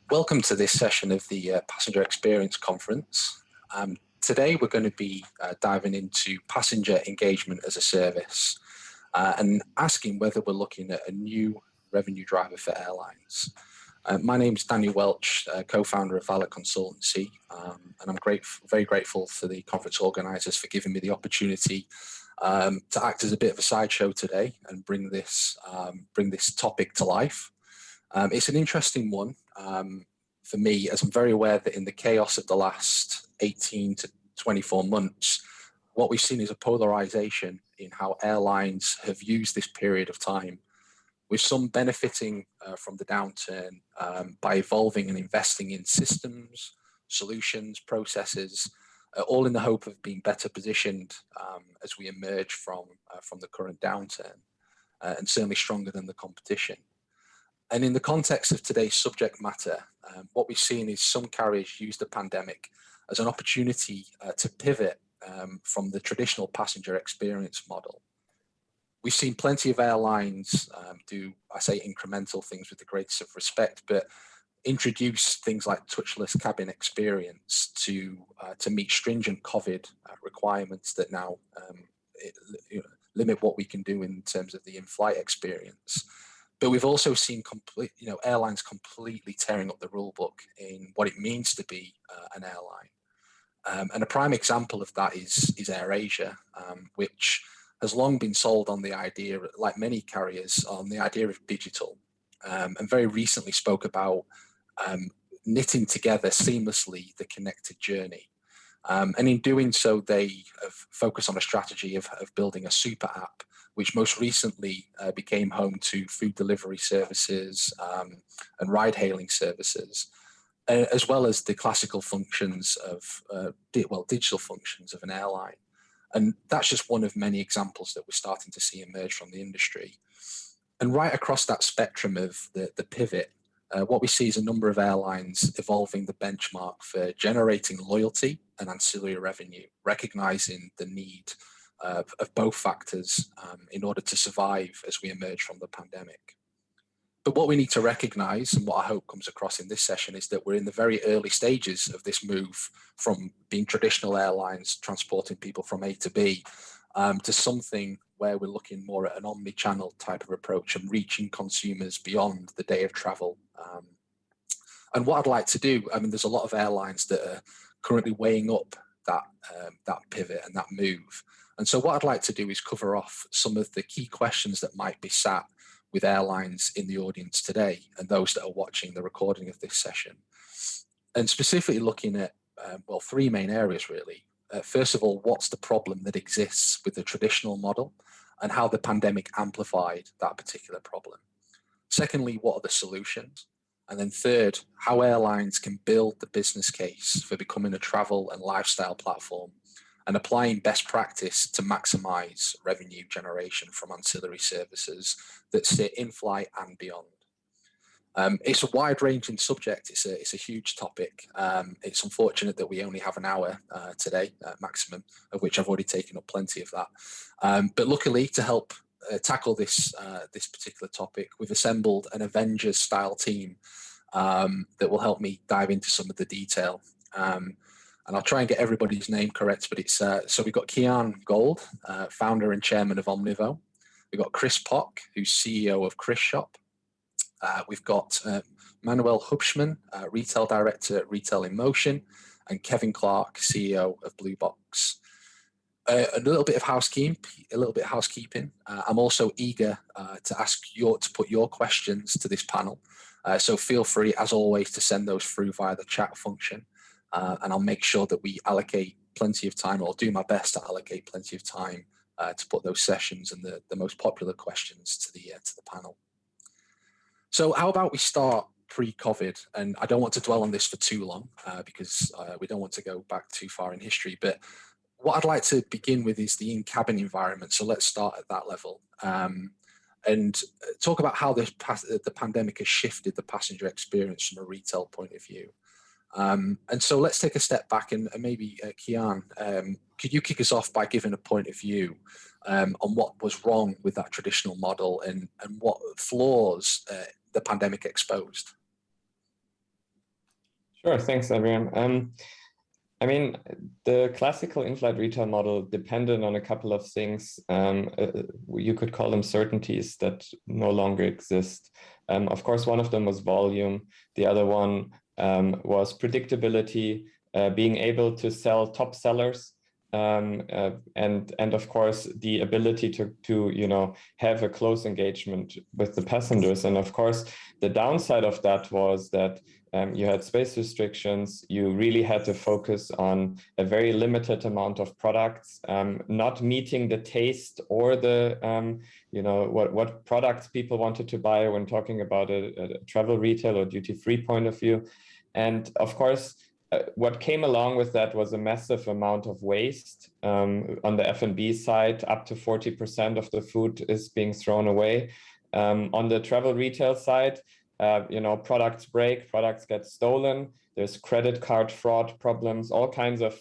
Welcome to this session of the Passenger Experience Conference. Today we're going to be diving into passenger engagement as a service and asking whether we're looking at a new revenue driver for airlines. My name is Daniel Welch, co-founder of Valor Consultancy, and I'm very grateful for the conference organisers for giving me the opportunity to act as a bit of a sideshow today and bring this topic to life. It's an interesting one for me, as I'm very aware that in the chaos of the last 18 to 24 months, what we've seen is a polarization in how airlines have used this period of time, with some benefiting from the downturn by evolving and investing in systems, solutions, processes, all in the hope of being better positioned as we emerge from the current downturn, and certainly stronger than the competition. And in the context of today's subject matter, what we've seen is some carriers use the pandemic as an opportunity to pivot from the traditional passenger experience model. We've seen plenty of airlines do, I say, incremental things with the greatest of respect, but introduce things like touchless cabin experience to meet stringent COVID requirements that now limit what we can do in terms of the in-flight experience. But we've also seen airlines completely tearing up the rule book in what it means to be an airline. And a prime example of that is AirAsia, which has long been sold on the idea, like many carriers, on the idea of digital, and very recently spoke about knitting together seamlessly the connected journey. And in doing so, they have focused on a strategy of building a super app, which most recently became home to food delivery services and ride-hailing services, as well as the classical functions of, digital functions of an airline. And that's just one of many examples that we're starting to see emerge from the industry. And right across that spectrum of the pivot, what we see is a number of airlines evolving the benchmark for generating loyalty and ancillary revenue, recognizing the need of both factors in order to survive as we emerge from the pandemic. But what we need to recognize, and what I hope comes across in this session, is that we're in the very early stages of this move from being traditional airlines transporting people from A to B to something where we're looking more at an omnichannel type of approach and reaching consumers beyond the day of travel. And what I'd like to do, there's a lot of airlines that are currently weighing up that pivot and that move. And so what I'd like to do is cover off some of the key questions that might be sat with airlines in the audience today and those that are watching the recording of this session. And specifically looking at, three main areas really. First of all, what's the problem that exists with the traditional model and how the pandemic amplified that particular problem? Secondly, what are the solutions? And then third, how airlines can build the business case for becoming a travel and lifestyle platform and applying best practice to maximize revenue generation from ancillary services that sit in flight and beyond. It's a wide-ranging subject. It's a huge topic. It's unfortunate that we only have an hour today, maximum, of which I've already taken up plenty of that. But luckily, to help tackle this particular topic, we've assembled an Avengers-style team that will help me dive into some of the detail. And I'll try and get everybody's name correct, but it's so we've got Kian Gold, founder and chairman of Omnivo. We've got Chris Pock, who's CEO of Chris Shop. We've got Manuel Hubschman, retail director at Retail in Motion, and Kevin Clark, CEO of Blue Box. A little bit of housekeeping. I'm also eager to put your questions to this panel. So feel free, as always, to send those through via the chat function. And I'll make sure that we allocate plenty of time, or do my best to allocate plenty of time to put those sessions and the most popular questions to the panel. So how about we start pre-COVID? And I don't want to dwell on this for too long because we don't want to go back too far in history. But what I'd like to begin with is the in-cabin environment. So let's start at that level and talk about how the pandemic has shifted the passenger experience from a retail point of view. And so let's take a step back and maybe Kian, could you kick us off by giving a point of view on what was wrong with that traditional model and what flaws the pandemic exposed? Sure, thanks, Aviram. I mean, the classical in-flight retail model depended on a couple of things. You could call them certainties that no longer exist. Of course, one of them was volume. The other one was predictability, being able to sell top sellers, and of course the ability to have a close engagement with the passengers. And of course, the downside of that was that you had space restrictions. You really had to focus on a very limited amount of products, not meeting the taste or the what products people wanted to buy when talking about a travel retail or duty-free point of view. And of course, what came along with that was a massive amount of waste. On the F&B side, up to 40% of the food is being thrown away. On the travel retail side, products break, products get stolen. There's credit card fraud problems, all kinds of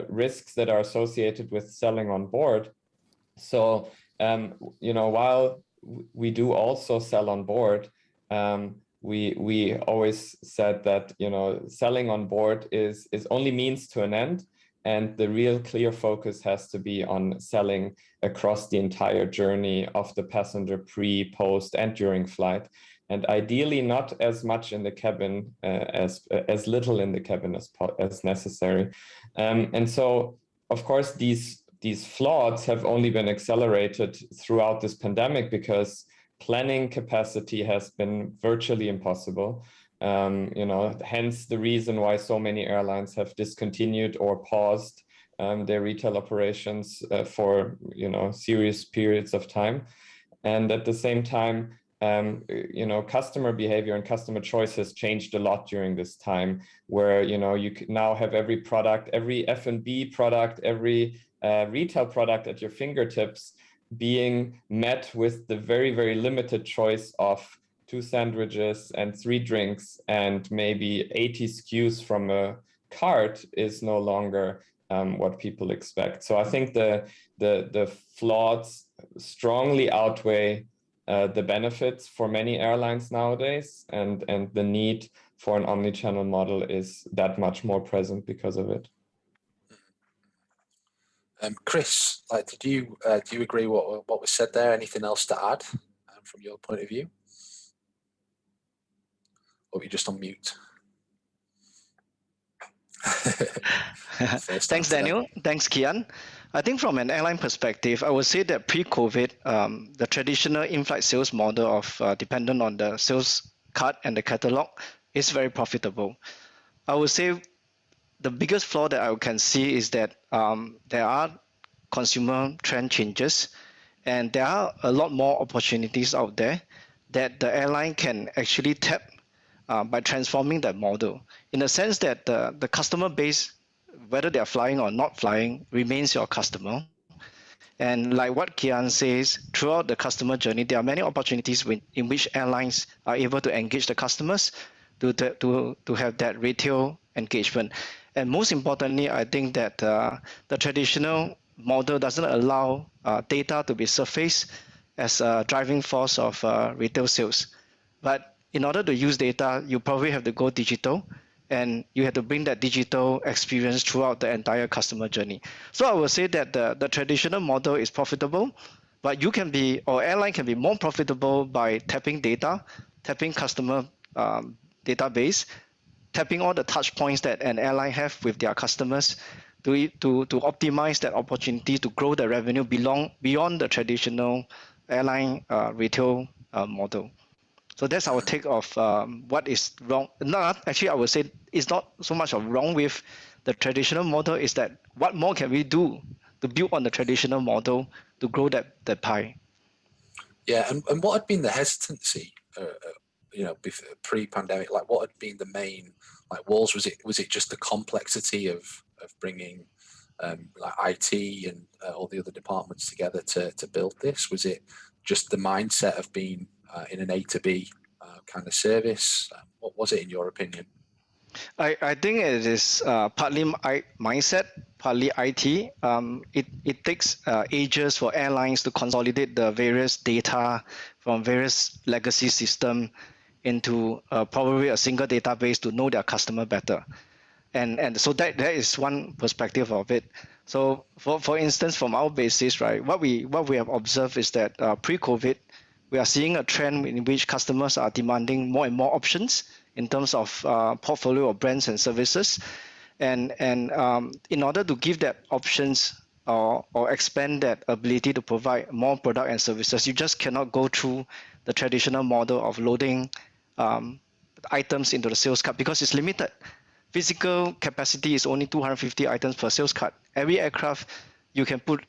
risks that are associated with selling on board. So, while we do also sell on board, we always said that selling on board is only means to an end, and the real clear focus has to be on selling across the entire journey of the passenger pre, post, and during flight, and ideally not as much in the cabin as little in the cabin as necessary. And so, of course, these flaws have only been accelerated throughout this pandemic because planning capacity has been virtually impossible. Hence the reason why so many airlines have discontinued or paused their retail operations for serious periods of time. And at the same time, customer behavior and customer choice has changed a lot during this time, where you now have every product, every F&B product, every retail product at your fingertips being met with the very, very limited choice of 2 sandwiches and 3 drinks, and maybe 80 SKUs from a cart is no longer what people expect. So I think the flaws strongly outweigh the benefits for many airlines nowadays, and the need for an omnichannel model is that much more present because of it. Chris, do you agree what was said there? Anything else to add from your point of view? Or are you just on mute? Thanks, Daniel. Thanks, Kian. I think from an airline perspective, I would say that pre-COVID, the traditional in-flight sales model of dependent on the sales card and the catalog is very profitable. I would say the biggest flaw that I can see is that there are consumer trend changes, and there are a lot more opportunities out there that the airline can actually tap by transforming that model, in the sense that the customer base, whether they are flying or not flying, remains your customer. And like what Kian says, throughout the customer journey, there are many opportunities in which airlines are able to engage the customers to have that retail engagement. And most importantly, I think that the traditional model doesn't allow data to be surfaced as a driving force of retail sales. But in order to use data, you probably have to go digital, and you have to bring that digital experience throughout the entire customer journey. So I would say that the traditional model is profitable, but airline can be more profitable by tapping data, tapping customer database, tapping all the touch points that an airline have with their customers to optimize that opportunity to grow the revenue beyond the traditional airline retail model. So that's our take of what is wrong. Actually, I would say it's not so much of wrong with the traditional model, is that what more can we do to build on the traditional model to grow that pie? Yeah, and what had been the hesitancy, pre-pandemic? Like, what had been the main walls? Was it just the complexity of bringing IT and all the other departments together to build this? Was it just the mindset of being in an A to B kind of service? What was it in your opinion? I think it is partly mindset, partly IT. It takes ages for airlines to consolidate the various data from various legacy systems into probably a single database to know their customer better. And so that is one perspective of it. So for instance, from our basis, right, what we have observed is that pre-COVID, we are seeing a trend in which customers are demanding more and more options in terms of portfolio of brands and services. And in order to give that options or expand that ability to provide more product and services, you just cannot go through the traditional model of loading items into the sales cart because it's limited. Physical capacity is only 250 items per sales cart. Every aircraft, you can put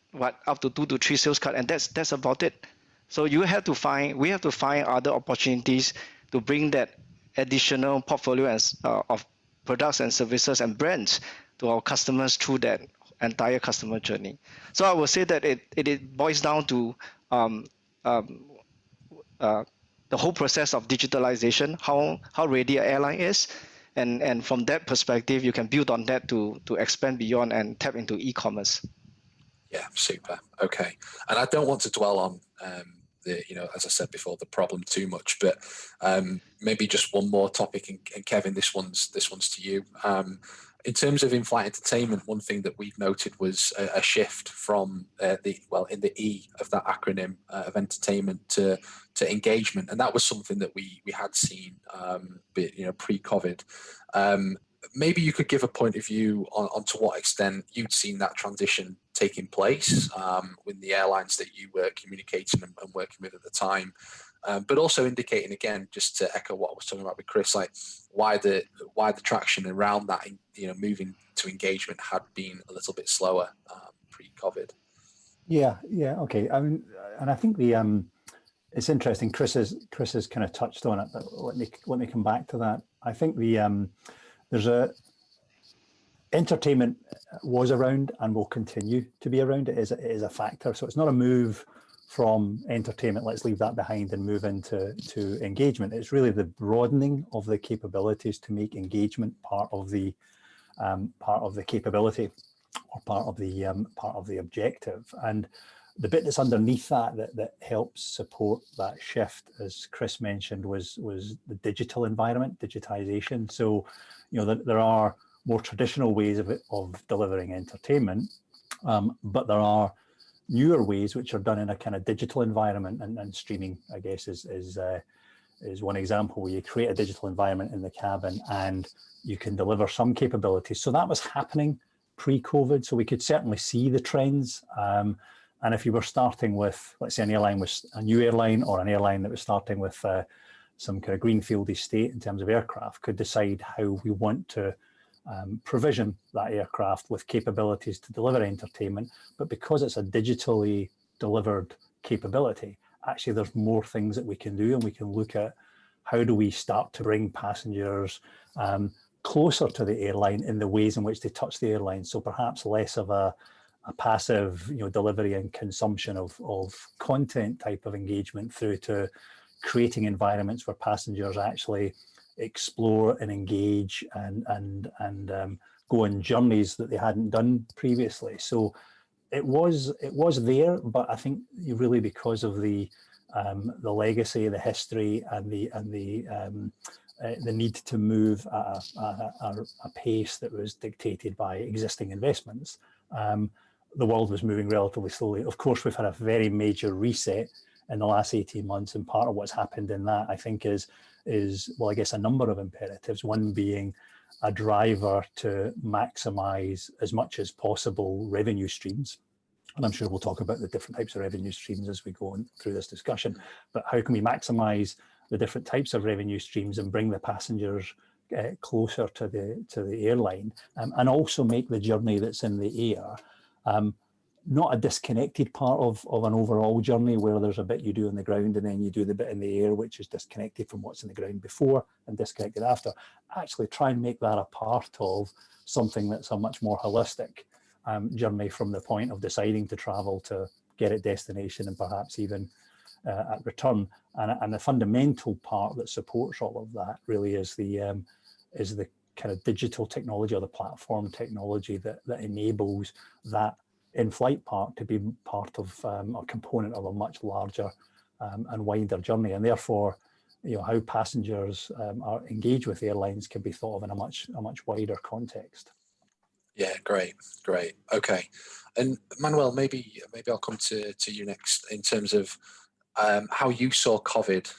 up to 2 to 3 sales cart, and that's about it. So we have to find other opportunities to bring that additional portfolio of products and services and brands to our customers through that entire customer journey. So I would say that it boils down to the whole process of digitalization, how ready an airline is, and from that perspective, you can build on that to expand beyond and tap into e-commerce. Yeah, super. Okay, and I don't want to dwell on as I said before, the problem too much, but maybe just one more topic, and Kevin, this one's to you. In terms of in-flight entertainment, one thing that we've noted was a shift from in the E of that acronym of entertainment to engagement, and that was something that we had seen, pre-COVID. Maybe you could give a point of view on to what extent you'd seen that transition taking place with the airlines that you were communicating and working with at the time, but also indicating, again, just to echo what I was talking about with Chris, like why the traction around that, moving to engagement had been a little bit slower pre-COVID. Yeah, okay. I mean, and I think it's interesting. Chris has kind of touched on it, but let me come back to that. I think entertainment was around and will continue to be around. It is a factor. So it's not a move from entertainment, let's leave that behind and move into engagement. It's really the broadening of the capabilities to make engagement part of the capability or part of the objective. And the bit that's underneath that helps support that shift, as Chris mentioned, was the digital environment, digitization. So, there are more traditional ways of delivering entertainment, but there are newer ways which are done in a kind of digital environment, and streaming, I guess, is one example where you create a digital environment in the cabin and you can deliver some capabilities. So that was happening pre-COVID, so we could certainly see the trends. And if you were starting with, let's say, an airline was a new airline, or an airline that was starting with some kind of greenfield estate in terms of aircraft, could decide how we want to provision that aircraft with capabilities to deliver entertainment. But because it's a digitally delivered capability, actually there's more things that we can do, and we can look at how do we start to bring passengers closer to the airline in the ways in which they touch the airline. So perhaps less of a passive delivery and consumption of content type of engagement, through to creating environments where passengers actually explore and engage and go on journeys that they hadn't done previously. So it was there, but I think really because of the legacy, the history, and the need to move at a pace that was dictated by existing investments, the world was moving relatively slowly. Of course, we've had a very major reset in the last 18 months, and part of what's happened in that, I think, is well, I guess a number of imperatives. One being a driver to maximize as much as possible revenue streams. And I'm sure we'll talk about the different types of revenue streams as we go on through this discussion. But how can we maximize the different types of revenue streams and bring the passengers closer to the airline, and also make the journey that's in the air not a disconnected part of an overall journey, where there's a bit you do on the ground and then you do the bit in the air which is disconnected from what's in the ground before and disconnected after. Actually try and make that a part of something that's a much more holistic journey, from the point of deciding to travel to get at destination, and perhaps even at return. And the fundamental part that supports all of that really is the kind of digital technology, or the platform technology that enables that in-flight part to be part of a component of a much larger and wider journey. And therefore, how passengers are engaged with airlines can be thought of in a much wider context. Yeah, great. Okay, and Manuel, maybe I'll come to you next in terms of how you saw COVID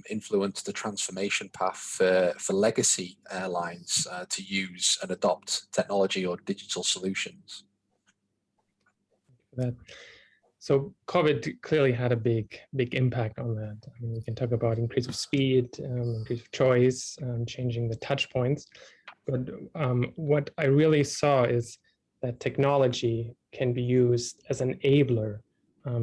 influence the transformation path for legacy airlines to use and adopt technology or digital solutions. So COVID clearly had a big impact on that. I mean, we can talk about increase of speed, increase of choice, changing the touch points. But what I really saw is that technology can be used as an enabler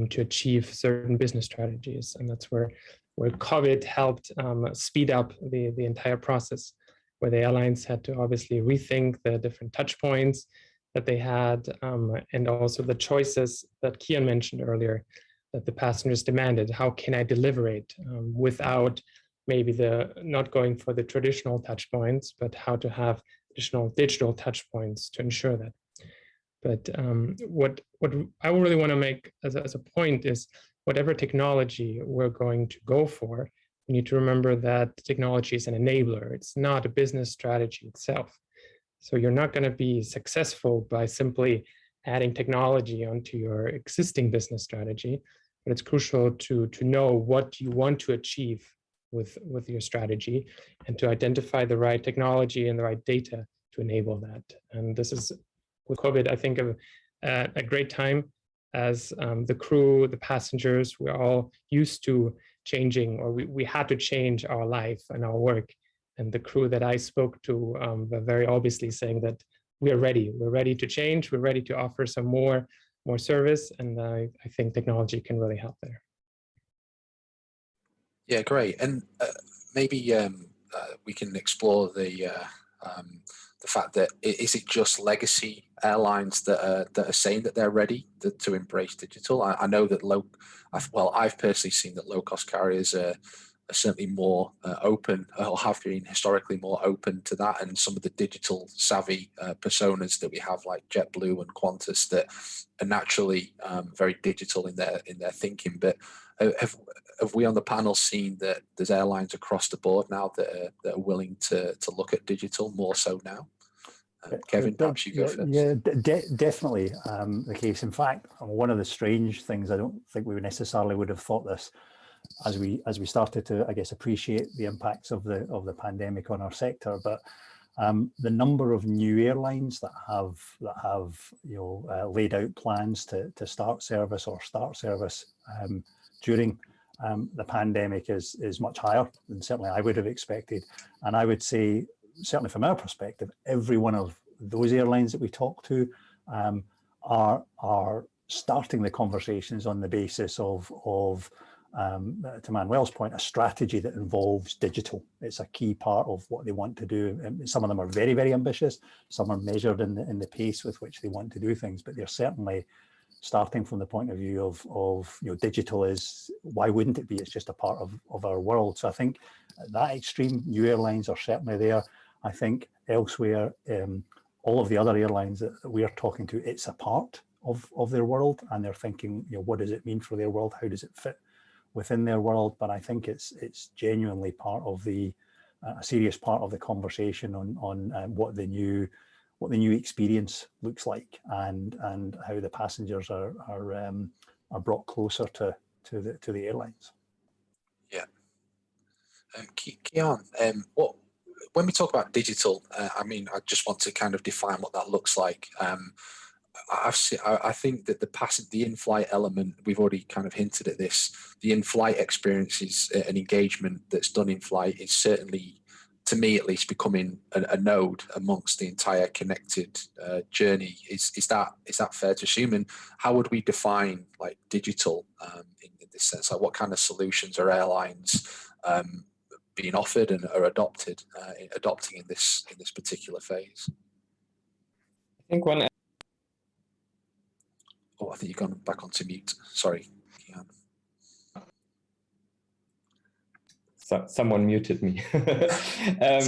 to achieve certain business strategies. And that's where COVID helped speed up the entire process, where the airlines had to obviously rethink the different touch points that they had, and also the choices that Kian mentioned earlier, that the passengers demanded. How can I deliver it without maybe not going for the traditional touch points, but how to have additional digital touch points to ensure that. But what I really want to make as a point is, whatever technology we're going to go for, we need to remember that technology is an enabler. It's not a business strategy itself. So you're not going to be successful by simply adding technology onto your existing business strategy, but it's crucial to know what you want to achieve with your strategy, and to identify the right technology and the right data to enable that. And this is, with COVID, I think, a great time, as the crew, the passengers, we're all used to changing, or we had to change our life and our work. And the crew that I spoke to were very obviously saying that we're ready to change, we're ready to offer some more service, and I think technology can really help there. Yeah, great. And maybe we can explore the fact that, is it just legacy airlines that are saying that they're ready to embrace digital? I know that I've personally seen that low-cost carriers are certainly more open, or have been historically more open to that, and some of the digital savvy personas that we have, like JetBlue and Qantas, that are naturally very digital in their thinking. But have we on the panel seen that there's airlines across the board now that are willing to look at digital more so now? Kevin, perhaps you go first. Yeah, definitely the case. In fact, one of the strange things, I don't think we necessarily would have thought this as we started to, I guess, appreciate the impacts of the pandemic on our sector, but the number of new airlines that have laid out plans to start service during the pandemic is much higher than certainly I would have expected. And I would say, certainly from our perspective, every one of those airlines that we talk to are starting the conversations on the basis of to Manuel's point, a strategy that involves digital. It's a key part of what they want to do. And some of them are very, very ambitious. Some are measured in the pace with which they want to do things, but they're certainly starting from the point of view of digital is, why wouldn't it be? It's just a part of our world. So I think that extreme, new airlines are certainly there. I think elsewhere, all of the other airlines that we are talking to, it's a part of their world, and they're thinking, what does it mean for their world? How does it fit within their world? But I think it's genuinely part of a serious part of the conversation on what the new experience looks like, and how the passengers are brought closer to the airlines. Yeah. Kian, when we talk about digital, I just want to kind of define what that looks like. I think that the in-flight element, we've already kind of hinted at this, the in-flight experiences and engagement that's done in flight is certainly, to me at least, becoming a node amongst the entire connected journey. Is that fair to assume? And how would we define like digital in this sense? Like, what kind of solutions are airlines being offered and are adopting in this particular phase? I think one. Oh, I think you've gone back onto mute. Sorry, Kian. So, someone muted me. I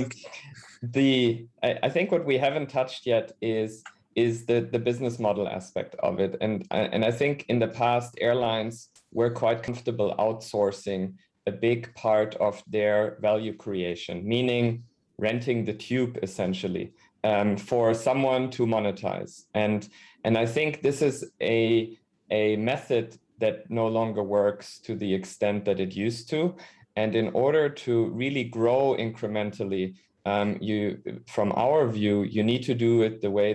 think what we haven't touched yet is the business model aspect of it, and I think in the past airlines were quite comfortable outsourcing a big part of their value creation, meaning renting the tube essentially for someone to monetize. And I think this is a method that no longer works to the extent that it used to. And in order to really grow incrementally, from our view, you need to do it the way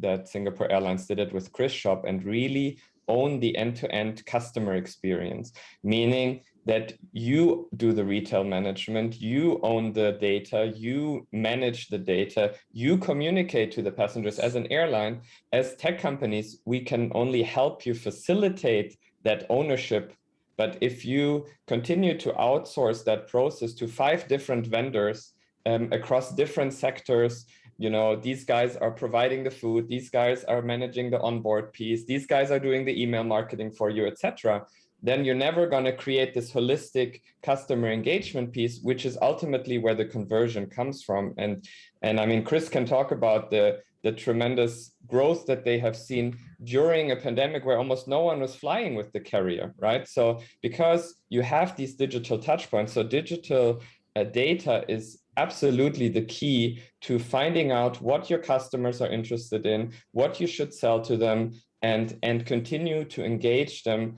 that Singapore Airlines did it with Chris Shop and really own the end-to-end customer experience, meaning that you do the retail management, you own the data, you manage the data, you communicate to the passengers. As an airline, as tech companies, we can only help you facilitate that ownership. But if you continue to outsource that process to 5 different vendors across different sectors, you know, these guys are providing the food, these guys are managing the onboard piece, these guys are doing the email marketing for you, etc., then you're never going to create this holistic customer engagement piece, which is ultimately where the conversion comes from. And I mean, Chris can talk about the tremendous growth that they have seen during a pandemic where almost no one was flying with the carrier, right? So because you have these digital touch points, so digital data is absolutely the key to finding out what your customers are interested in, what you should sell to them, and continue to engage them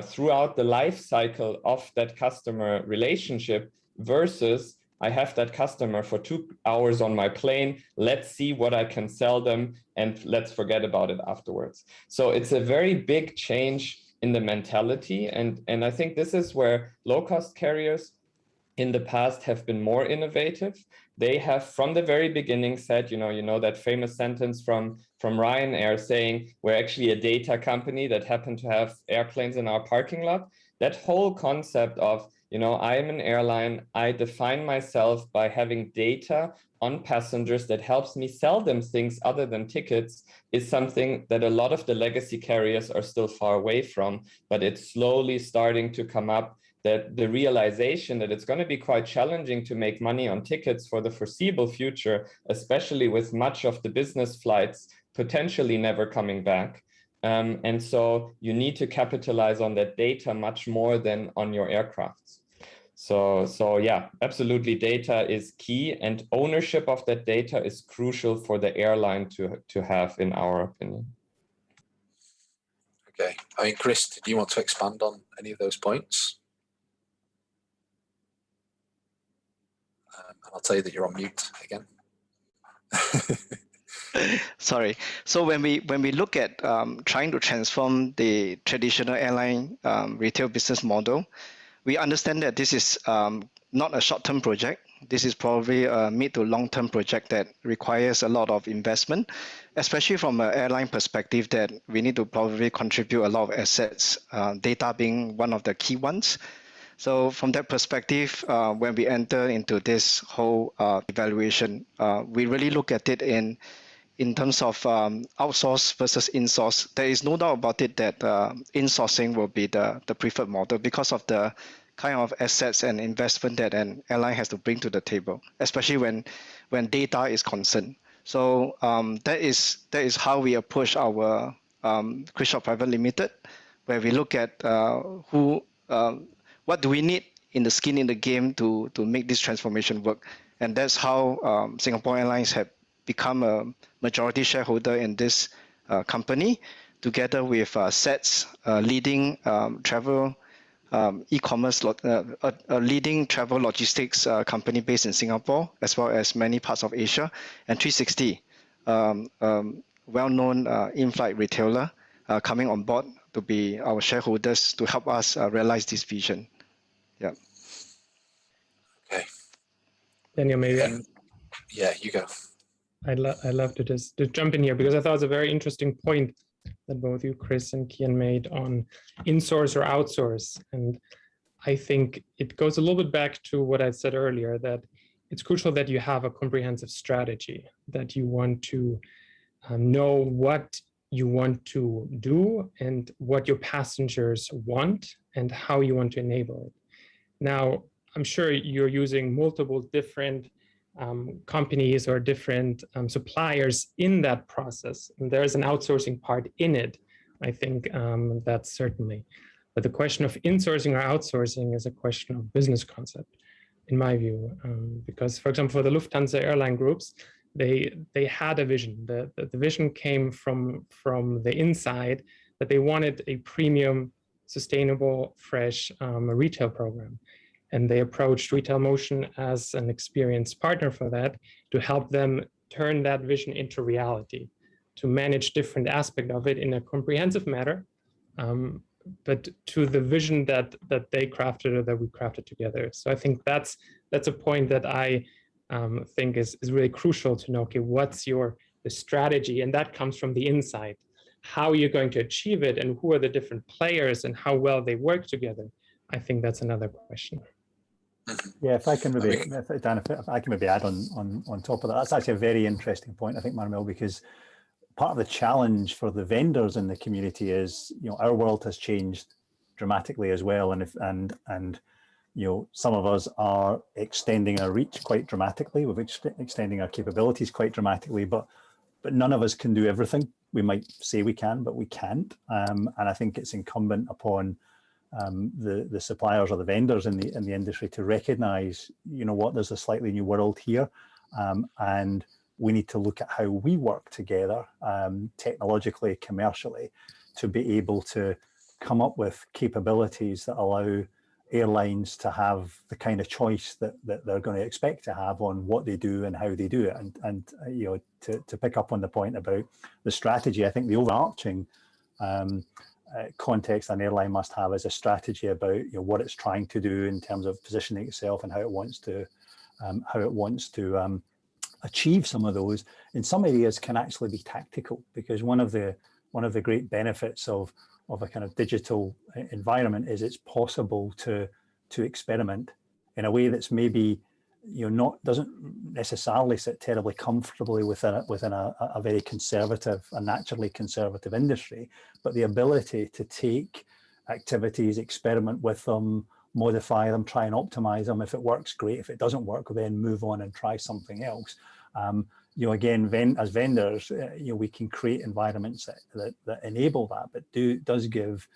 throughout the life cycle of that customer relationship, versus I have that customer for 2 hours on my plane, let's see what I can sell them and let's forget about it afterwards. So it's a very big change in the mentality. And I think this is where low-cost carriers in the past have been more innovative. They have from the very beginning said, you know that famous sentence from Ryanair saying, we're actually a data company that happen to have airplanes in our parking lot. That whole concept of, I am an airline, I define myself by having data on passengers that helps me sell them things other than tickets, is something that a lot of the legacy carriers are still far away from, but it's slowly starting to come up, that the realization that it's going to be quite challenging to make money on tickets for the foreseeable future, especially with much of the business flights potentially never coming back. And so you need to capitalize on that data much more than on your aircrafts. So yeah, absolutely, data is key, and ownership of that data is crucial for the airline to have, in our opinion. Okay, I mean, Chris, do you want to expand on any of those points? And I'll tell you that you're on mute again. Sorry. So when we look at trying to transform the traditional airline retail business model, we understand that this is not a short-term project. This is probably a mid to long-term project that requires a lot of investment, especially from an airline perspective, that we need to probably contribute a lot of assets, data being one of the key ones. So from that perspective, when we enter into this whole evaluation, we really look at it in terms of outsource versus insource. There is no doubt about it that insourcing will be the preferred model because of the kind of assets and investment that an airline has to bring to the table, especially when data is concerned. So that is how we approach our Chris Shop Private Limited, where we look at what do we need in the skin in the game to make this transformation work. And that's how Singapore Airlines have become a majority shareholder in this company, together with SETS, leading travel e-commerce, a leading travel logistics company based in Singapore, as well as many parts of Asia, and 360, well-known in-flight retailer, coming on board to be our shareholders to help us realize this vision. Yeah. Okay. Daniel, maybe. Yeah, you go. I'd love to just jump in here, because I thought it was a very interesting point that both you, Chris, and Kian made on insource or outsource. And I think it goes a little bit back to what I said earlier, that it's crucial that you have a comprehensive strategy, that you want to know what you want to do and what your passengers want and how you want to enable it. Now, I'm sure you're using multiple different companies or different suppliers in that process. And there's an outsourcing part in it, I think, that's certainly. But the question of insourcing or outsourcing is a question of business concept, in my view, because, for example, for the Lufthansa airline groups, they had a vision. The vision came from the inside, that they wanted a premium, sustainable, fresh retail program. And they approached Retail Motion as an experienced partner for that, to help them turn that vision into reality, to manage different aspects of it in a comprehensive manner, but to the vision that they crafted or that we crafted together. So I think that's a point that I think is really crucial to know. Okay, what's the strategy, and that comes from the inside. How are you going to achieve it, and who are the different players, and how well they work together? I think that's another question. Yeah, if I can maybe, Dan, if I can maybe add on top of that, that's actually a very interesting point, I think, Manuel, because part of the challenge for the vendors in the community is, our world has changed dramatically as well, and some of us are extending our reach quite dramatically. We're extending our capabilities quite dramatically, but none of us can do everything. We might say we can, but we can't. And I think it's incumbent upon the suppliers or the vendors in the industry to recognize, what, there's a slightly new world here, and we need to look at how we work together, technologically, commercially, to be able to come up with capabilities that allow airlines to have the kind of choice that they're going to expect to have on what they do and how they do it. And to pick up on the point about the strategy, I think the overarching context an airline must have is a strategy about what it's trying to do in terms of positioning itself and how it wants to achieve some of those. In some areas can actually be tactical, because one of the great benefits of a kind of digital environment is it's possible to experiment in a way that's maybe doesn't necessarily sit terribly comfortably within a very conservative, a naturally conservative industry, but the ability to take activities, experiment with them, modify them, try and optimize them. If it works, great. If it doesn't work, then move on and try something else. Again, as vendors, we can create environments that enable that, but does give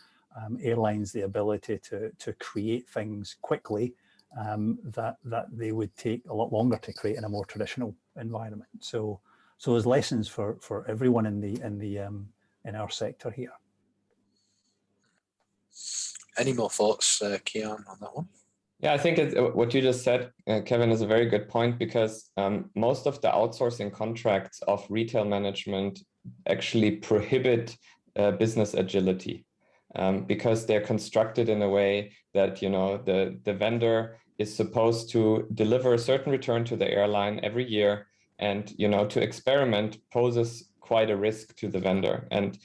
airlines the ability to create things quickly that they would take a lot longer to create in a more traditional environment. So there's lessons for everyone in our sector here. Any more thoughts, Kian, on that one? Yeah, I think what you just said, Kevin, is a very good point, because most of the outsourcing contracts of retail management actually prohibit business agility, because they're constructed in a way that the vendor is supposed to deliver a certain return to the airline every year, and to experiment poses quite a risk to the vendor. And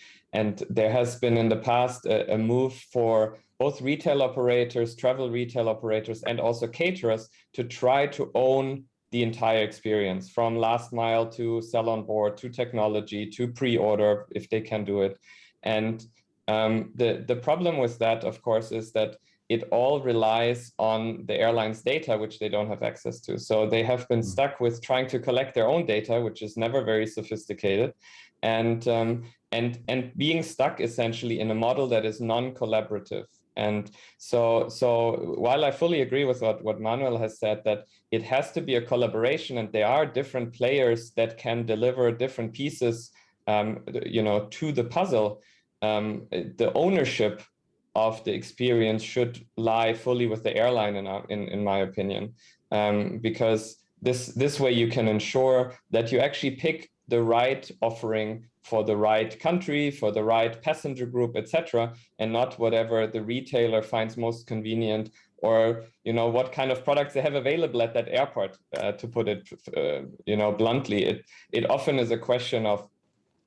there has been in the past a move for both retail operators, travel retail operators, and also caterers to try to own the entire experience, from last mile to sell on board, to technology, to pre-order, if they can do it. And the problem with that, of course, is that it all relies on the airline's data, which they don't have access to. So they have been stuck with trying to collect their own data, which is never very sophisticated, and being stuck essentially in a model that is non-collaborative. And so while I fully agree with what Manuel has said, that it has to be a collaboration, and there are different players that can deliver different pieces, to the puzzle, the ownership of the experience should lie fully with the airline, in my opinion, because this way you can ensure that you actually pick the right offering for the right country, for the right passenger group, etc., and not whatever the retailer finds most convenient, or what kind of products they have available at that airport. To put it bluntly, it often is a question of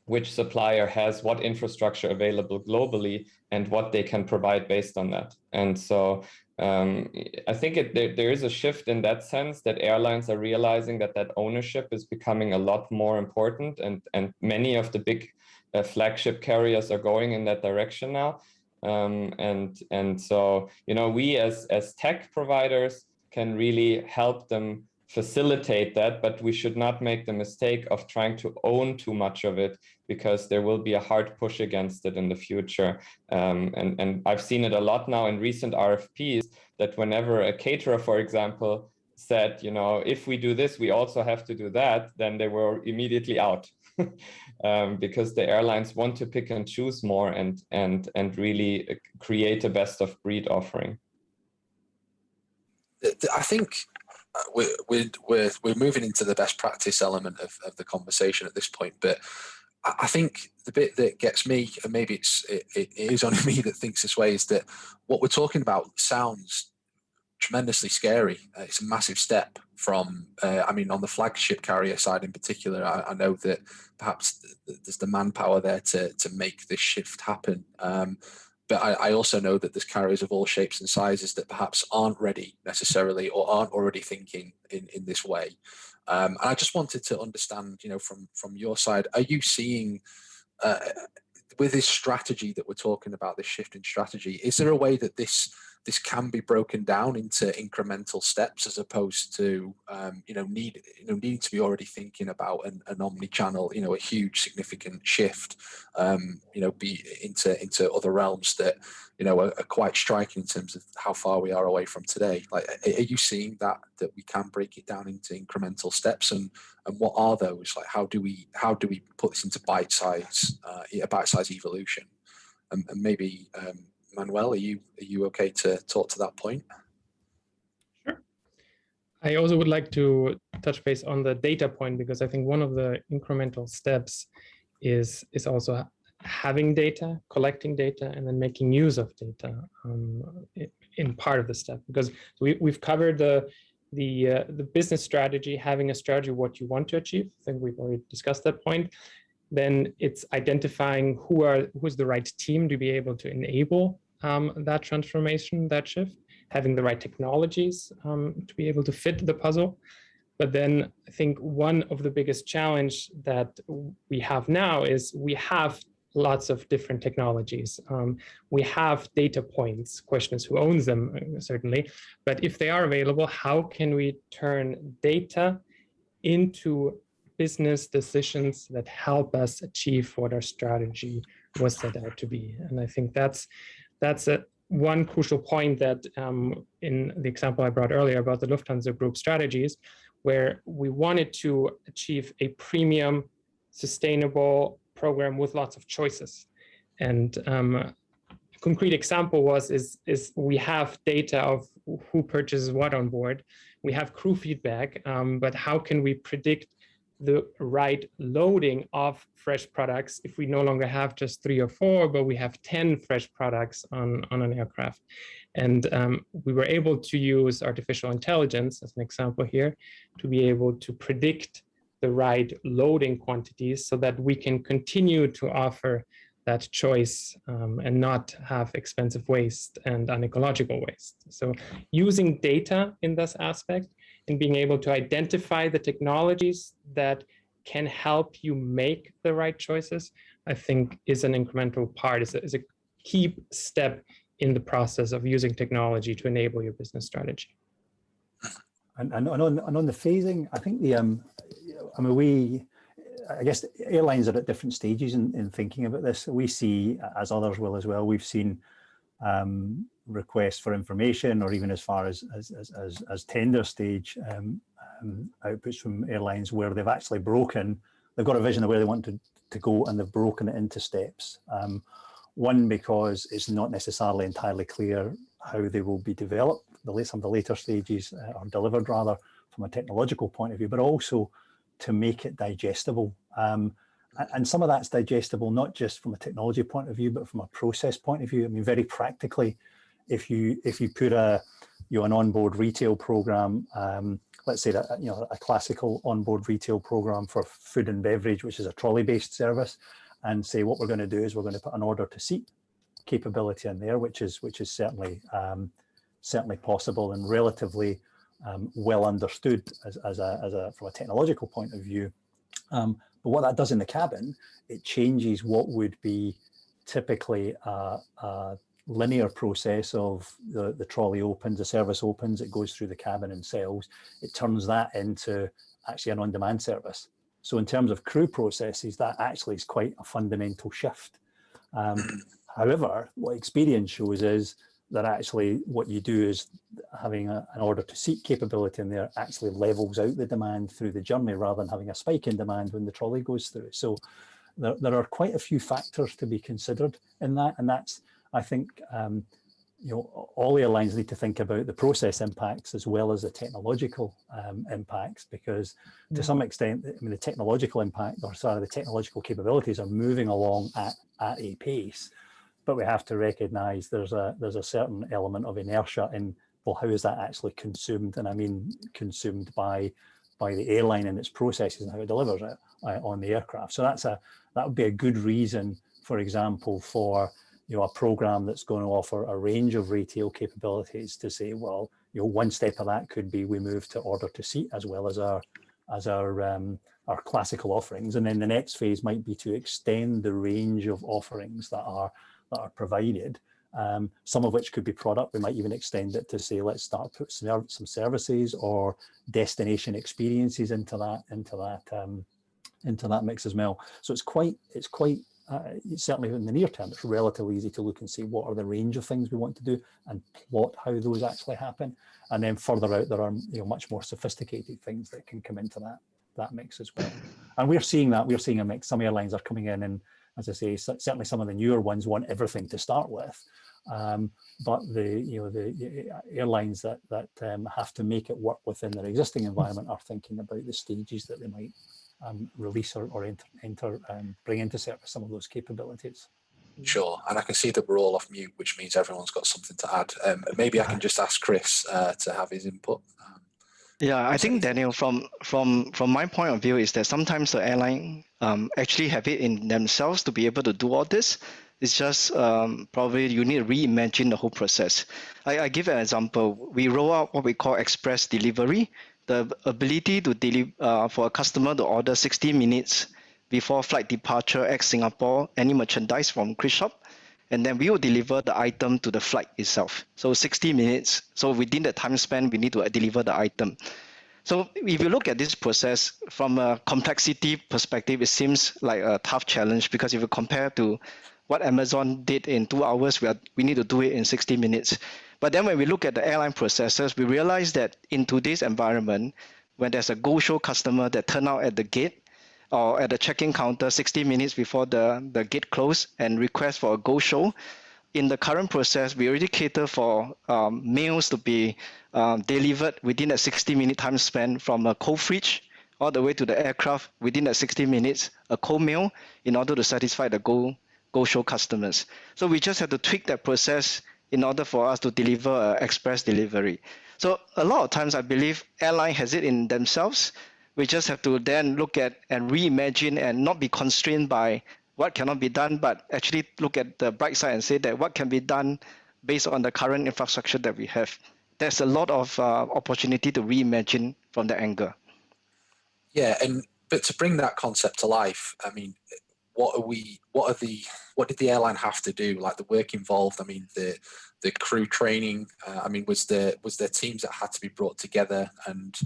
which supplier has what infrastructure available globally and what they can provide based on that. And so I think there is a shift in that sense, that airlines are realizing that ownership is becoming a lot more important, and many of the big flagship carriers are going in that direction now. And so we as tech providers can really help them facilitate that, but we should not make the mistake of trying to own too much of it, because there will be a hard push against it in the future. And I've seen it a lot now in recent RFPs, that whenever a caterer, for example, said, you know, if we do this, we also have to do that, then they were immediately out. Because the airlines want to pick and choose more and really create a best of breed offering. I think we're moving into the best practice element of the conversation at this point, but I think the bit that gets me, and maybe it is only me that thinks this way, is that what we're talking about sounds tremendously scary. It's a massive step from, I mean, on the flagship carrier side in particular, I know that perhaps there's the manpower there to make this shift happen. But I also know that there's carriers of all shapes and sizes that perhaps aren't ready necessarily, or aren't already thinking in this way. And I just wanted to understand, you know, from your side, are you seeing, with this strategy that we're talking about, this shift in strategy, is there a way that this can be broken down into incremental steps, as opposed to needing to be already thinking about an omni-channel, you know, a huge significant shift, be into other realms that, you know, are quite striking in terms of how far we are away from today? Like, are you seeing that we can break it down into incremental steps, and what are those? Like, how do we put this into bite-size evolution? And maybe Manuel, are you okay to talk to that point? Sure. I also would like to touch base on the data point, because I think one of the incremental steps is also having data, collecting data, and then making use of data in part of the step. Because we've covered the business strategy, having a strategy, what you want to achieve. I think we've already discussed that point. Then it's identifying who's the right team to be able to enable that transformation, that shift, having the right technologies to be able to fit the puzzle. But then I think one of the biggest challenge that we have now is we have lots of different technologies. We have data points. Question is who owns them, certainly. But if they are available, how can we turn data into business decisions that help us achieve what our strategy was set out to be? And I think that's one crucial point that in the example I brought earlier about the Lufthansa Group strategies, where we wanted to achieve a premium, sustainable program with lots of choices. And a concrete example is we have data of who purchases what on board. We have crew feedback, but how can we predict the right loading of fresh products if we no longer have just 3 or 4, but we have 10 fresh products on an aircraft? And we were able to use artificial intelligence as an example here to be able to predict the right loading quantities so that we can continue to offer that choice and not have expensive waste and unecological waste. So using data in this aspect and being able to identify the technologies that can help you make the right choices, I think is an incremental part, is a key step in the process of using technology to enable your business strategy. And on the phasing, I think I guess airlines are at different stages in thinking about this. We see, as others will as well, we've seen requests for information, or even as far as tender stage outputs from airlines where they've actually they've got a vision of where they want to go, and they've broken it into steps. One, because it's not necessarily entirely clear how they will be developed. Some of the later stages are delivered rather from a technological point of view, but also to make it digestible. And some of that's digestible not just from a technology point of view, but from a process point of view. I mean, very practically, if you put an onboard retail program, let's say that a classical onboard retail program for food and beverage, which is a trolley-based service, and say what we're going to do is we're going to put an order to seat capability in there, which is certainly possible and relatively well understood from a technological point of view. But what that does in the cabin, it changes what would be typically a linear process of the trolley opens, the service opens, it goes through the cabin and sells, it turns that into actually an on-demand service. So in terms of crew processes, that actually is quite a fundamental shift. However, what experience shows is that actually what you do is having an order to seat capability in there actually levels out the demand through the journey rather than having a spike in demand when the trolley goes through. So there are quite a few factors to be considered in that, and that's, I think, all airlines need to think about the process impacts as well as the technological impacts, because to some extent, I mean, the technological impact, or sorry, the technological capabilities are moving along at a pace, but we have to recognise there's a certain element of inertia in, well, how is that actually consumed? And I mean consumed by the airline and its processes and how it delivers it on the aircraft. So that would be a good reason, for example, for a program that's going to offer a range of retail capabilities to say, well, one step of that could be we move to order to seat as well as our classical offerings, and then the next phase might be to extend the range of offerings that are provided. Some of which could be product. We might even extend it to say, let's start put some services or destination experiences into that mix as well. So it's quite certainly in the near term, it's relatively easy to look and see what are the range of things we want to do and plot how those actually happen. And then further out, there are much more sophisticated things that can come into that mix as well. And we're seeing that. We're seeing a mix. Some airlines are coming in, and as I say, certainly some of the newer ones want everything to start with. But the airlines that have to make it work within their existing environment are thinking about the stages that they might release or bring into service some of those capabilities. Sure, and I can see that we're all off mute, which means everyone's got something to add. Maybe I can just ask Chris to have his input. Yeah, I think, Daniel, from my point of view, is that sometimes the airline actually have it in themselves to be able to do all this. It's just probably you need to reimagine the whole process. I give an example. We roll out what we call express delivery, the ability to deliver for a customer to order 60 minutes before flight departure ex Singapore, any merchandise from Chris Shop, and then we will deliver the item to the flight itself. So 60 minutes. So within the time span, we need to deliver the item. So if you look at this process from a complexity perspective, it seems like a tough challenge, because if you compare to what Amazon did in 2 hours, we need to do it in 60 minutes. But then when we look at the airline processes, we realize that in today's environment, when there's a go-show customer that turn out at the gate or at the check-in counter 60 minutes before the gate close and request for a go-show, in the current process, we already cater for meals to be delivered within a 60-minute time span, from a cold fridge all the way to the aircraft within a 60 minutes, a cold meal, in order to satisfy the go-show customers. So we just have to tweak that process in order for us to deliver express delivery. So a lot of times, I believe airline has it in themselves. We just have to then look at and reimagine and not be constrained by what cannot be done, but actually look at the bright side and say that what can be done based on the current infrastructure that we have. There's a lot of opportunity to reimagine from that angle. Yeah, but to bring that concept to life, I mean, what did the airline have to do? Like the work involved, I mean, the crew training, I mean, was there teams that had to be brought together? And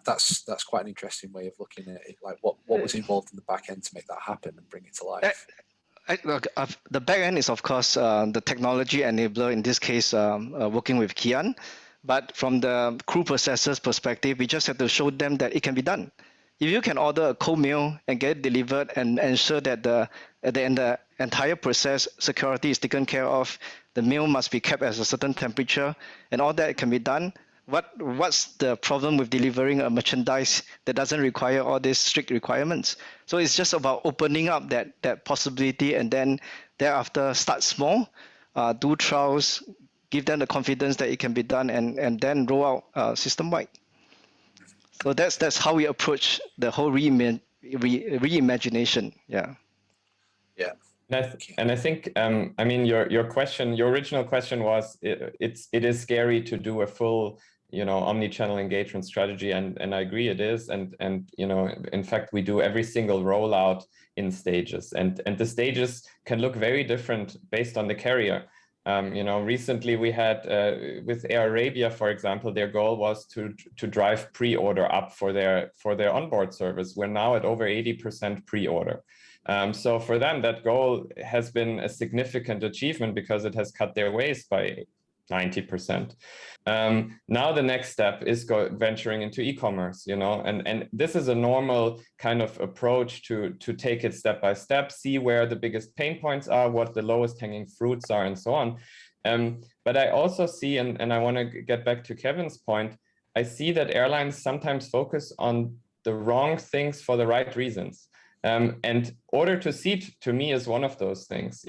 that's quite an interesting way of looking at it. Like what was involved in the back end to make that happen and bring it to life? The back end is, of course, the technology enabler, in this case, working with Kian. But from the crew processors perspective, we just have to show them that it can be done. If you can order a cold meal and get it delivered and ensure that at the end the entire process security is taken care of, the meal must be kept at a certain temperature, and all that can be done. What's the problem with delivering a merchandise that doesn't require all these strict requirements? So it's just about opening up that possibility, and then thereafter start small, do trials, give them the confidence that it can be done, and then roll out system-wide. So that's how we approach the whole reimagination. Yeah. Yeah. And I think I mean your original question was it is scary to do a full omni-channel engagement strategy, and I agree it is, and in fact we do every single rollout in stages, and the stages can look very different based on the carrier. Recently we had with Air Arabia, for example, their goal was to drive pre-order up for their onboard service. We're now at over 80% pre-order. So for them, that goal has been a significant achievement because it has cut their waste by 90%. Now the next step is venturing into e-commerce, and this is a normal kind of approach to take it step by step, see where the biggest pain points are, what the lowest hanging fruits are, and so on. But I also see, and I want to get back to Kevin's point, I see that airlines sometimes focus on the wrong things for the right reasons. And order to seat to me is one of those things.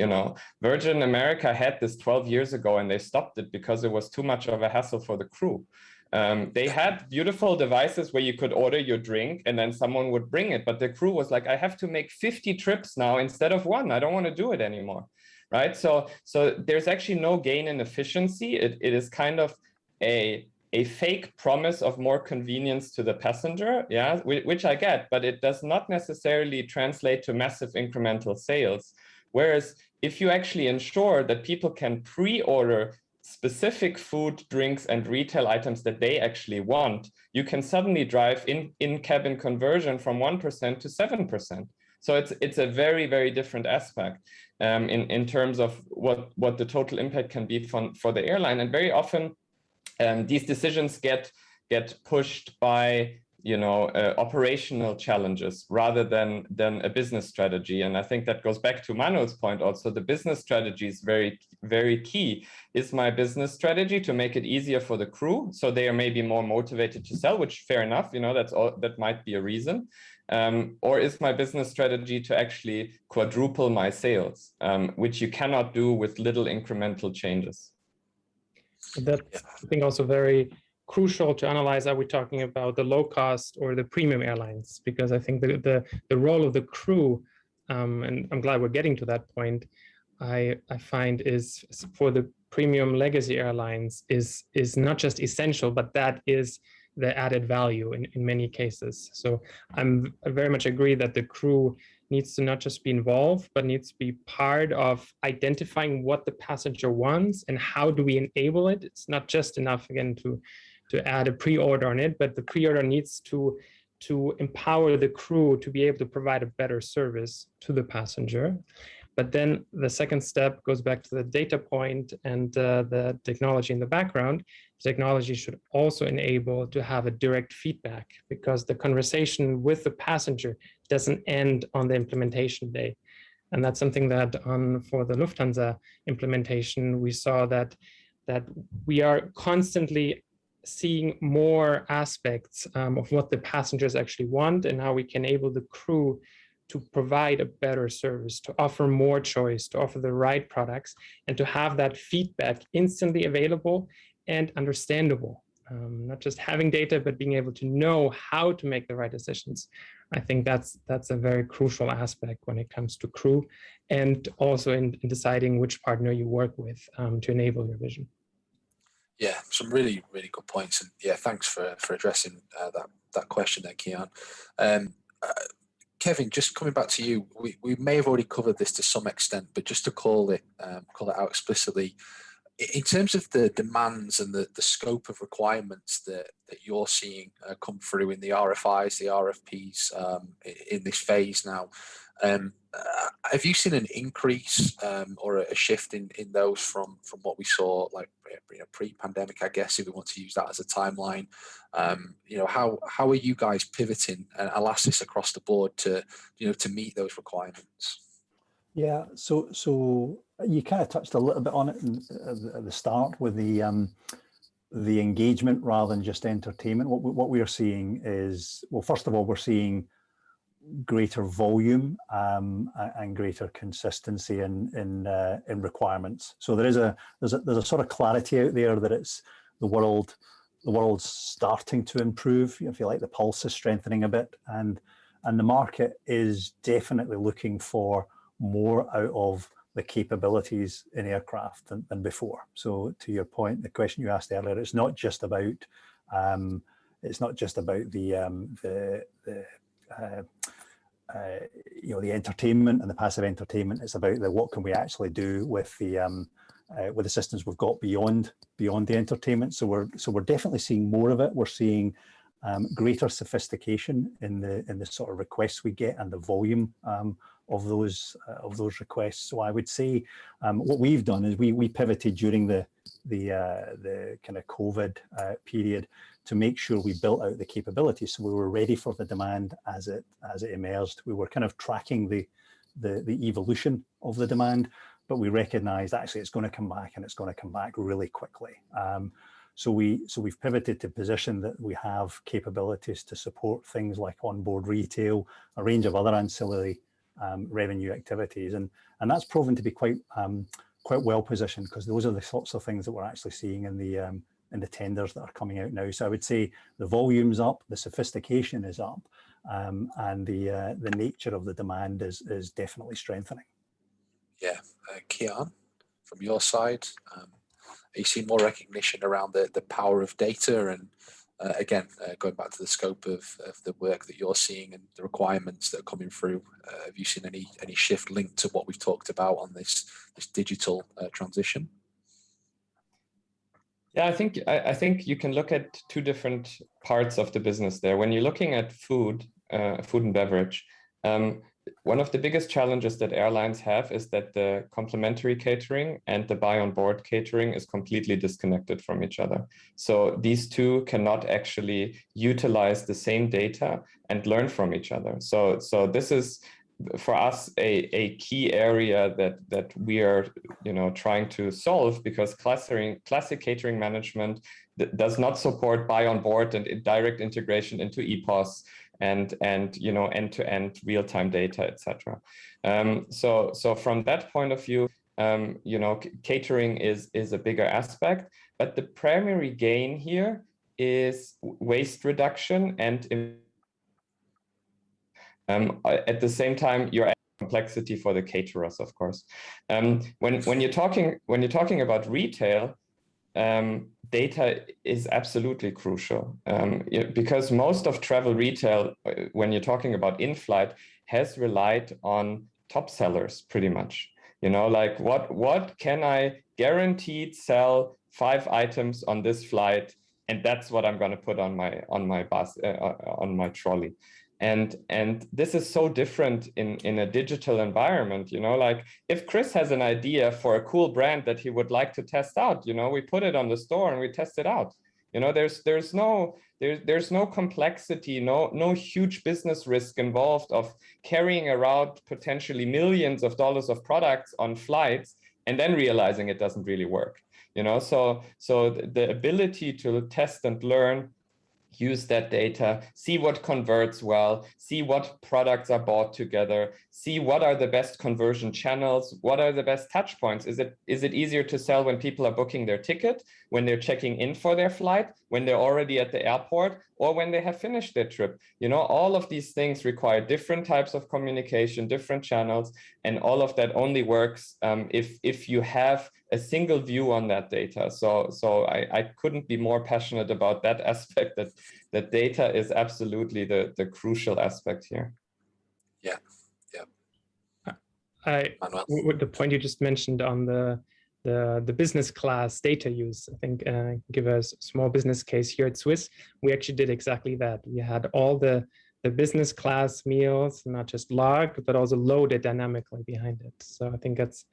Virgin America had this 12 years ago and they stopped it because it was too much of a hassle for the crew. They had beautiful devices where you could order your drink and then someone would bring it, but the crew was like, I have to make 50 trips now instead of one. I don't want to do it anymore, right? So there's actually no gain in efficiency. It is kind of a fake promise of more convenience to the passenger, which I get, but it does not necessarily translate to massive incremental sales. Whereas if you actually ensure that people can pre-order specific food, drinks, and retail items that they actually want, you can suddenly drive in-cabin conversion from 1% to 7%. So it's a very, very different aspect in terms of what the total impact can be for the airline. And very often, these decisions get pushed by operational challenges rather than a business strategy. And I think that goes back to Manuel's point also. The business strategy is very, very key. Is my business strategy to make it easier for the crew so they are maybe more motivated to sell, which fair enough, that's all, that might be a reason. Or is my business strategy to actually quadruple my sales, which you cannot do with little incremental changes. That's, I think, also very crucial to analyze. Are we talking about the low cost or the premium airlines? Because I think the role of the crew, and I'm glad we're getting to that point, I find is for the premium legacy airlines is not just essential, but that is the added value in many cases. So I very much agree that the crew needs to not just be involved, but needs to be part of identifying what the passenger wants and how do we enable it. It's not just enough, again, to add a pre-order on it, but the pre-order needs to empower the crew to be able to provide a better service to the passenger. But then the second step goes back to the data point and the technology in the background. Technology should also enable to have a direct feedback, because the conversation with the passenger doesn't end on the implementation day. And that's something that for the Lufthansa implementation, we saw that we are constantly seeing more aspects of what the passengers actually want and how we can enable the crew to provide a better service, to offer more choice, to offer the right products, and to have that feedback instantly available and understandable. Not just having data, but being able to know how to make the right decisions. I think that's a very crucial aspect when it comes to crew, and also in deciding which partner you work with to enable your vision. Yeah, some really, really good points. And yeah, thanks for addressing that question there, Kian. Kevin, just coming back to you, we may have already covered this to some extent, but just to call it out explicitly, in terms of the demands and the scope of requirements that you're seeing come through in the RFIs, the RFPs in this phase now, have you seen an increase or a shift in those from what we saw, like pre-pandemic, I guess, if we want to use that as a timeline? How are you guys pivoting Elasis across the board to meet those requirements? Yeah, so you kind of touched a little bit on it at the start with the engagement rather than just entertainment. What we are seeing is, well, first of all, we're seeing greater volume and greater consistency in requirements. So there's a sort of clarity out there that it's the world's starting to improve. I feel like the pulse is strengthening a bit, and the market is definitely looking for more out of the capabilities in aircraft than before. So to your point, the question you asked earlier, it's not just about the entertainment and the passive entertainment. It's about what can we actually do with the with the systems we've got beyond the entertainment. So we're definitely seeing more of it. We're seeing greater sophistication in the sort of requests we get and the volume of those requests. So I would say what we've done is we pivoted during the kind of COVID period to make sure we built out the capabilities, so we were ready for the demand as it emerged. We were kind of tracking the evolution of the demand, but we recognized actually it's going to come back, and it's going to come back really quickly. So we've pivoted to position that we have capabilities to support things like onboard retail, a range of other ancillary revenue activities, and that's proven to be quite well positioned, because those are the sorts of things that we're actually seeing in the tenders that are coming out now. So I would say the volume's up, the sophistication is up, and the nature of the demand is definitely strengthening. Yeah, Kian, from your side, are you seeing more recognition around the power of data? And again, going back to the scope of the work that you're seeing and the requirements that are coming through, have you seen any shift linked to what we've talked about on this digital transition? Yeah, I think you can look at two different parts of the business there. When you're looking at food and beverage, one of the biggest challenges that airlines have is that the complimentary catering and the buy on board catering is completely disconnected from each other. So these two cannot actually utilize the same data and learn from each other. So this is, for us, a key area that we are trying to solve, because classic catering management does not support buy on board and direct integration into EPOS and end-to-end real-time data, etc. So from that point of view, catering is a bigger aspect, but the primary gain here is waste reduction and at the same time, you're adding complexity for the caterers, of course. When you're talking about retail, data is absolutely crucial, because most of travel retail, when you're talking about in-flight, has relied on top sellers pretty much. Like what can I guaranteed sell 5 items on this flight, and that's what I'm going to put on my bus, on my trolley. And this is so different in a digital environment. Like if Chris has an idea for a cool brand that he would like to test out, we put it on the store and we test it out. There's no complexity, no huge business risk involved of carrying around potentially millions of dollars of products on flights and then realizing it doesn't really work. So the ability to test and learn, use that data, see what converts well, see what products are bought together, see what are the best conversion channels, what are the best touch points. Is it easier to sell when people are booking their ticket, when they're checking in for their flight, when they're already at the airport, or when they have finished their trip? All of these things require different types of communication, different channels, and all of that only works if you have a single view on that data. So I couldn't be more passionate about that aspect, that data is absolutely the crucial aspect here. Yeah. With the point you just mentioned on the business class data use, I think give a small business case here at Swiss. We actually did exactly that. We had all the business class meals, not just logged, but also loaded dynamically behind it. So I think that's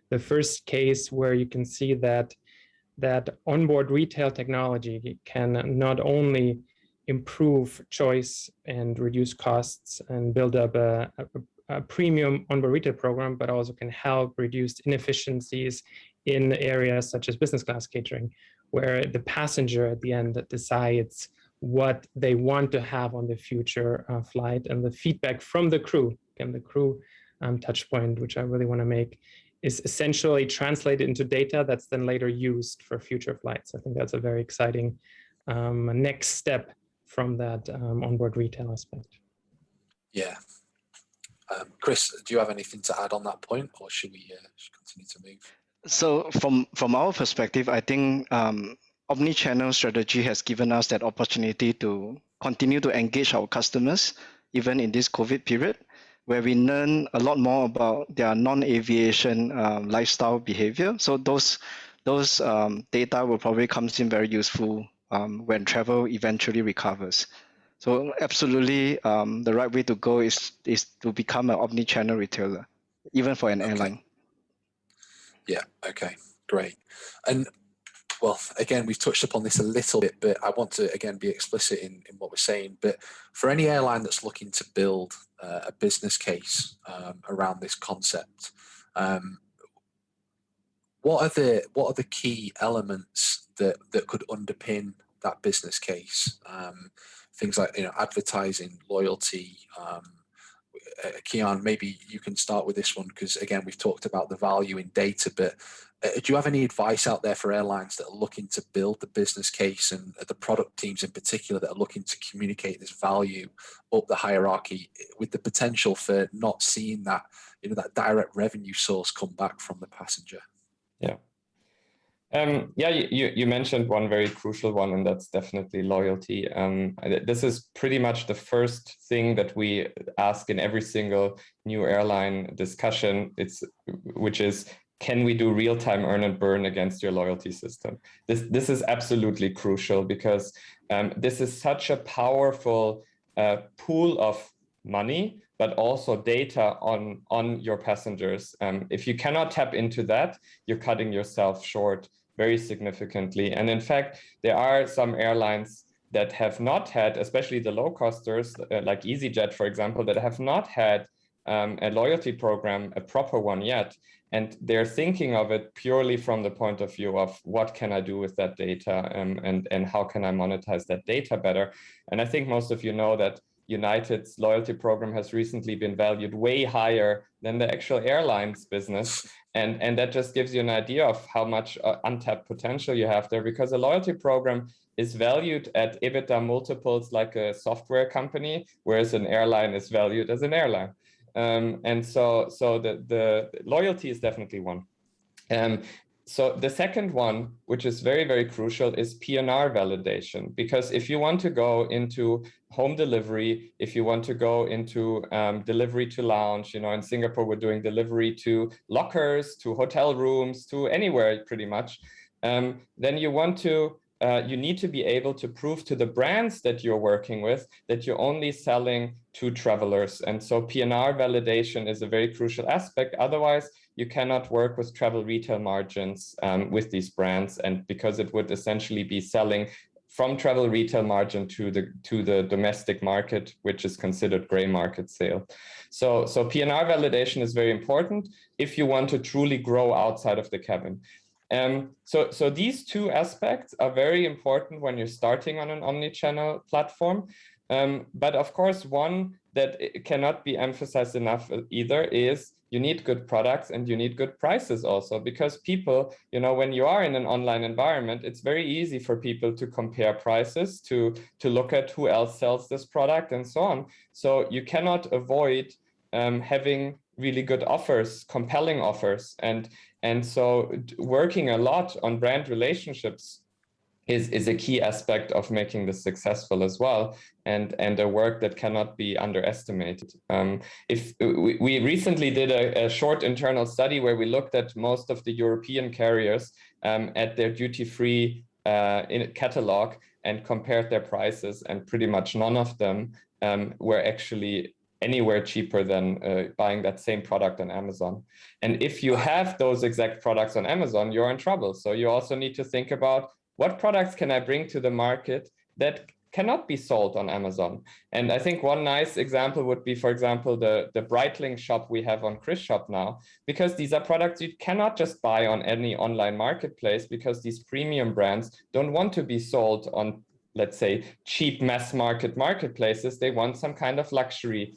the first case where you can see that onboard retail technology can not only improve choice and reduce costs and build up a premium onboard retail program, but also can help reduce inefficiencies in areas such as business class catering, where the passenger at the end decides what they want to have on the future flight, and the feedback from the crew, and the crew touch point, which I really want to make, is essentially translated into data that's then later used for future flights. I think that's a very exciting next step from that onboard retail aspect. Yeah. Chris, do you have anything to add on that point, or should we continue to move? So from our perspective, I think Omnichannel strategy has given us that opportunity to continue to engage our customers even in this COVID period. where we learn a lot more about their non-aviation lifestyle behavior. So those data will probably come in very useful when travel eventually recovers. So absolutely, the right way to go is to become an omni-channel retailer, even for an airline. Yeah, okay, great. And well, again, we've touched upon this a little bit, but I want to, again, be explicit in what we're saying. But for any airline that's looking to build a business case around this concept, what are the key elements that could underpin that business case? Things like, you know, advertising, loyalty. Kian, maybe you can start with this one, because again, we've talked about the value in data, but do you have any advice out there for airlines that are looking to build the business case, and the product teams in particular that are looking to communicate this value up the hierarchy, with the potential for not seeing that, you know, that direct revenue source come back from the passenger? Yeah. You mentioned one very crucial one, and that's definitely loyalty. This is pretty much the first thing that we ask in every single new airline discussion, which is, can we do real-time earn and burn against your loyalty system? This is absolutely crucial, because this is such a powerful pool of money, but also data on your passengers. If you cannot tap into that, you're cutting yourself short very significantly. And in fact, there are some airlines that have not had, especially the low costers, like EasyJet, for example, that have not had a loyalty program, a proper one yet. And they're thinking of it purely from the point of view of, what can I do with that data, and how can I monetize that data better? And I think most of you know that United's loyalty program has recently been valued way higher than the actual airlines business. And that just gives you an idea of how much untapped potential you have there, because a loyalty program is valued at EBITDA multiples like a software company, whereas an airline is valued as an airline. And so the loyalty is definitely one. So the second one, which is very, very crucial, is P&R validation. Because if you want to go into home delivery, if you want to go into delivery to lounge, you know, in Singapore, we're doing delivery to lockers, to hotel rooms, to anywhere pretty much, then you need to be able to prove to the brands that you're working with that you're only selling to travelers. And so P&R validation is a very crucial aspect. Otherwise, you cannot work with travel retail margins with these brands, and because it would essentially be selling from travel retail margin to the domestic market, which is considered gray market sale. So P&R validation is very important if you want to truly grow outside of the cabin. So these two aspects are very important when you're starting on an omni-channel platform. But of course, one that cannot be emphasized enough either is you need good products and you need good prices also, because people, you know, when you are in an online environment, it's very easy for people to compare prices, to look at who else sells this product and so on. So you cannot avoid having really good offers, compelling offers. And so working a lot on brand relationships is a key aspect of making this successful as well, and a work that cannot be underestimated. If we recently did a short internal study where we looked at most of the European carriers at their duty-free catalog and compared their prices, and pretty much none of them were actually anywhere cheaper than buying that same product on Amazon. And if you have those exact products on Amazon, you're in trouble. So you also need to think about, what products can I bring to the market that cannot be sold on Amazon? And I think one nice example would be, for example, the Breitling shop we have on Chris Shop now, because these are products you cannot just buy on any online marketplace, because these premium brands don't want to be sold on, let's say, cheap mass marketplaces. They want some kind of luxury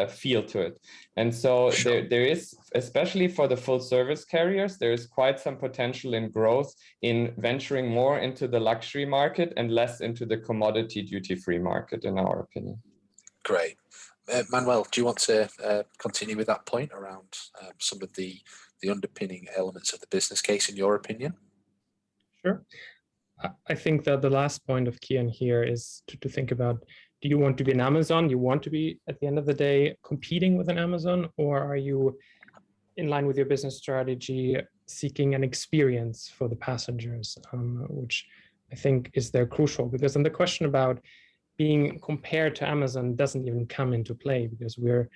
feel to it. And so Sure. there is, especially for the full service carriers, there is quite some potential in growth in venturing more into the luxury market and less into the commodity duty-free market, in our opinion. Great. Manuel, do you want to continue with that point around some of the underpinning elements of the business case, in your opinion? Sure. I think that the last point of Kian here is to think about do you want to be an Amazon? You want to be, at the end of the day, competing with an Amazon, or are you in line with your business strategy, seeking an experience for the passengers, which I think is there crucial, because then the question about being compared to Amazon doesn't even come into play, because we're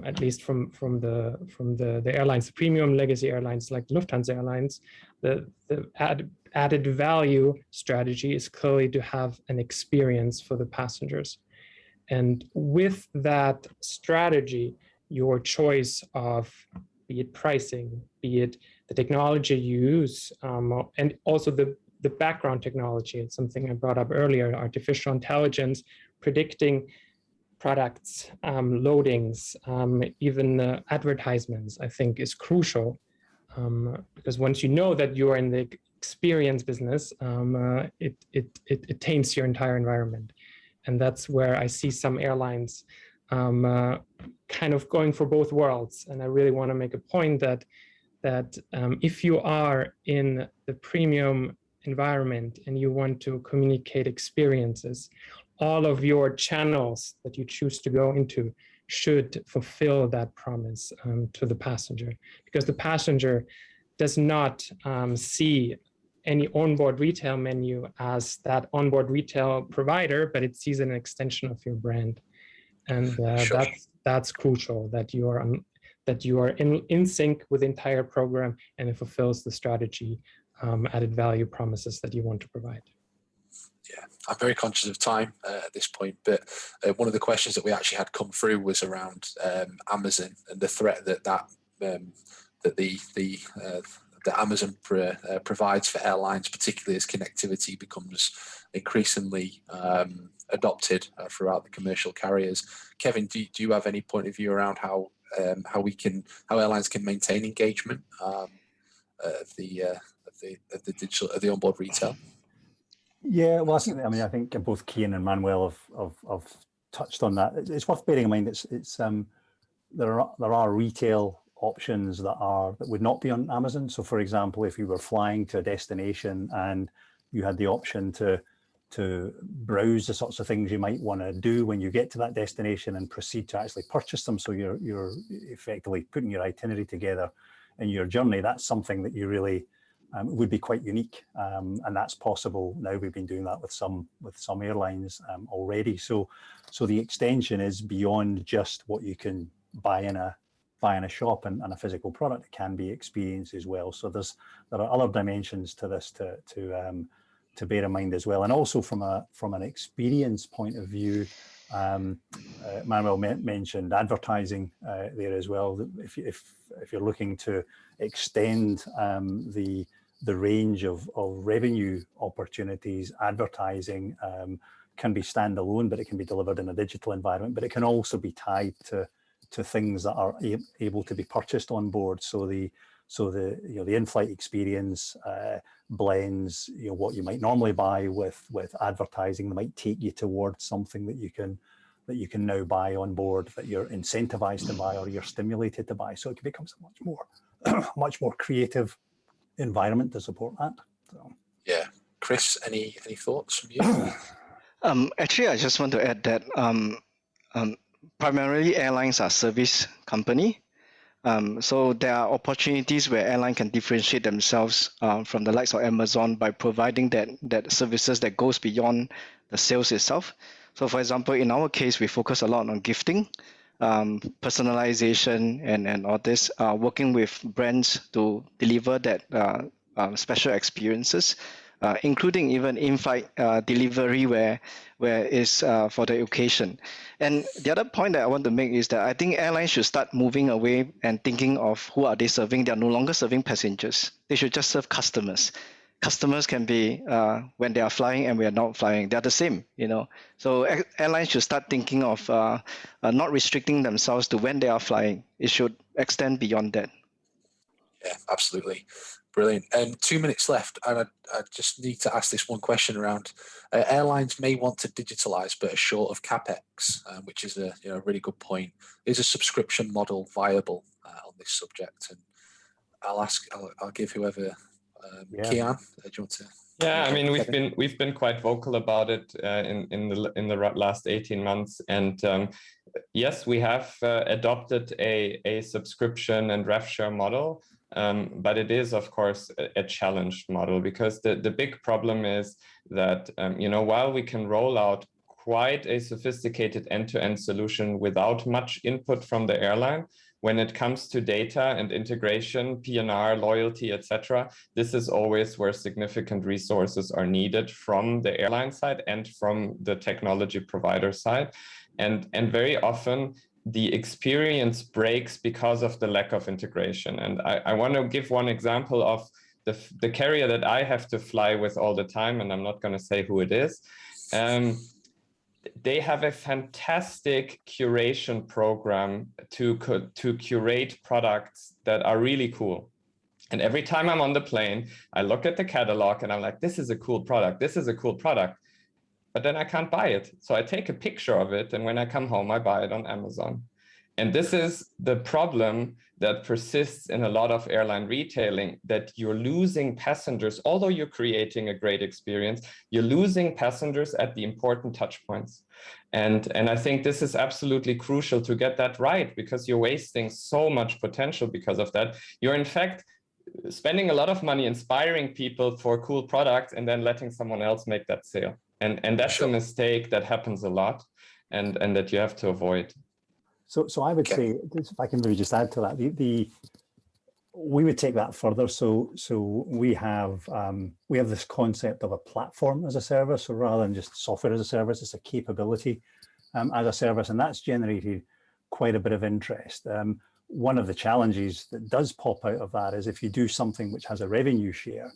at least from the airlines, the premium legacy airlines like Lufthansa Airlines, the added value strategy is clearly to have an experience for the passengers. And with that strategy, your choice of, be it pricing, be it the technology you use, and also the background technology. It's something I brought up earlier, artificial intelligence, predicting products, loadings, even advertisements, I think is crucial. Because once you know that you are in the experience business, it taints your entire environment. And that's where I see some airlines kind of going for both worlds. And I really want to make a point that if you are in the premium environment and you want to communicate experiences, all of your channels that you choose to go into should fulfill that promise to the passenger, because the passenger does not see any onboard retail menu as that onboard retail provider, but it sees an extension of your brand. And Sure. that's crucial, that you are in sync with the entire program, and it fulfills the strategy added value promises that you want to provide. Yeah, I'm very conscious of time at this point, but one of the questions that we actually had come through was around Amazon and the threat that Amazon provides for airlines, particularly as connectivity becomes increasingly adopted throughout the commercial carriers. Kevin, do you have any point of view around how airlines can maintain engagement of the onboard retail? Yeah, well, I think both Cian and Manuel have touched on that. It's worth bearing in mind there are retail options that would not be on Amazon. So, for example, if you were flying to a destination and you had the option to browse the sorts of things you might want to do when you get to that destination and proceed to actually purchase them, so you're effectively putting your itinerary together in your journey, that's something that you really would be quite unique, and that's possible now. We've been doing that with some airlines already. So the extension is beyond just what you can buy in a shop and a physical product. It can be experience as well. So there are other dimensions to this to bear in mind as well. And also from an experience point of view, Manuel mentioned advertising there as well. If you're looking to extend the range of revenue opportunities, advertising can be standalone, but it can be delivered in a digital environment. But it can also be tied to things that are able to be purchased on board. So the in-flight experience blends what you might normally buy with advertising that might take you towards something that you can now buy on board, that you're incentivized to buy or you're stimulated to buy. So it becomes a much more creative environment to support that. So. Yeah, Chris, any thoughts from you? Actually, I just want to add that primarily airlines are service company. So there are opportunities where airline can differentiate themselves from the likes of Amazon by providing that services that goes beyond the sales itself. So for example, in our case, we focus a lot on gifting, personalization, and all this, working with brands to deliver that special experiences, including even in-flight delivery where it's for the occasion. And the other point that I want to make is that I think airlines should start moving away and thinking of who are they serving. They are no longer serving passengers. They should just serve customers. Customers can be when they are flying and we are not flying. They are the same, So airlines should start thinking of not restricting themselves to when they are flying. It should extend beyond that. Yeah, absolutely. Brilliant. 2 minutes left, and I just need to ask this one question around airlines may want to digitalize but are short of capex, which is a really good point. Is a subscription model viable on this subject? And I'll give whoever. Cian, do you want to? Yeah, I mean, we've been quite vocal about it in the last 18 months, and yes, we have adopted a subscription and rev share model, but it is, of course, a challenged model, because the big problem is that while we can roll out quite a sophisticated end-to-end solution without much input from the airline, when it comes to data and integration, PNR, loyalty, etc., this is always where significant resources are needed from the airline side and from the technology provider side. And very often the experience breaks because of the lack of integration. And I want to give one example of the carrier that I have to fly with all the time, and I'm not going to say who it is. They have a fantastic curation program to curate products that are really cool. And every time I'm on the plane, I look at the catalog and I'm like, this is a cool product. This is a cool product. But then I can't buy it. So I take a picture of it, and when I come home, I buy it on Amazon. And this is the problem that persists in a lot of airline retailing, that you're losing passengers. Although you're creating a great experience, you're losing passengers at the important touch points. And I think this is absolutely crucial to get that right, because you're wasting so much potential because of that. You're in fact spending a lot of money inspiring people for cool products and then letting someone else make that sale. And that's a mistake that happens a lot, and that you have to avoid. So I would say, if I can maybe just add to that, we would take that further. So we have this concept of a platform as a service. So rather than just software as a service, it's a capability as a service, and that's generated quite a bit of interest. One of the challenges that does pop out of that is if you do something which has a revenue share,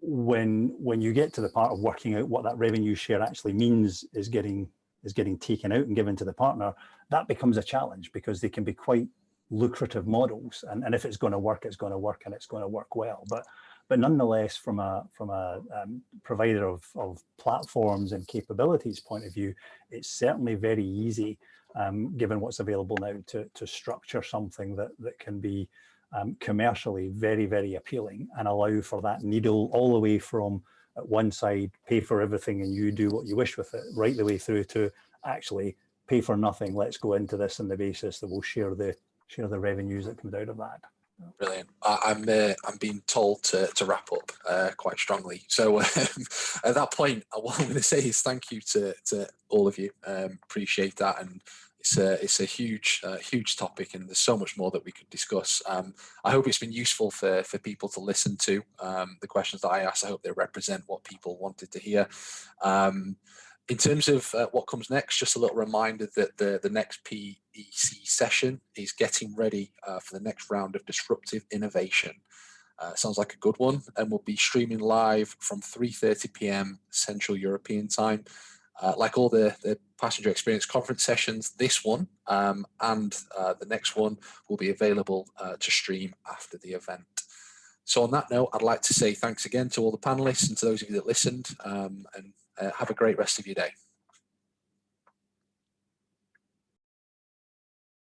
when you get to the part of working out what that revenue share actually means is getting taken out and given to the partner, that becomes a challenge, because they can be quite lucrative models, and if it's going to work, it's going to work, and it's going to work well. But nonetheless, from a provider of platforms and capabilities point of view, it's certainly very easy, given what's available now, to structure something that can be commercially very, very appealing, and allow for that needle all the way from at one side, pay for everything and you do what you wish with it, right the way through to actually pay for nothing. Let's go into this on the basis that we'll share the revenues that comes out of that. Brilliant. I'm being told to wrap up quite strongly. So at that point, what I'm going to say is thank you to all of you. Appreciate that, and it's a huge topic, and there's so much more that we could discuss. I hope it's been useful for people to listen to. The questions that I asked, I hope they represent what people wanted to hear. In terms of what comes next, just a little reminder that the next PEC session is getting ready for the next round of disruptive innovation. Sounds like a good one, and we'll be streaming live from 3:30 p.m. Central European Time. Like all the passenger experience conference sessions, this one and the next one will be available to stream after the event. So on that note, I'd like to say thanks again to all the panelists and to those of you that listened, and have a great rest of your day.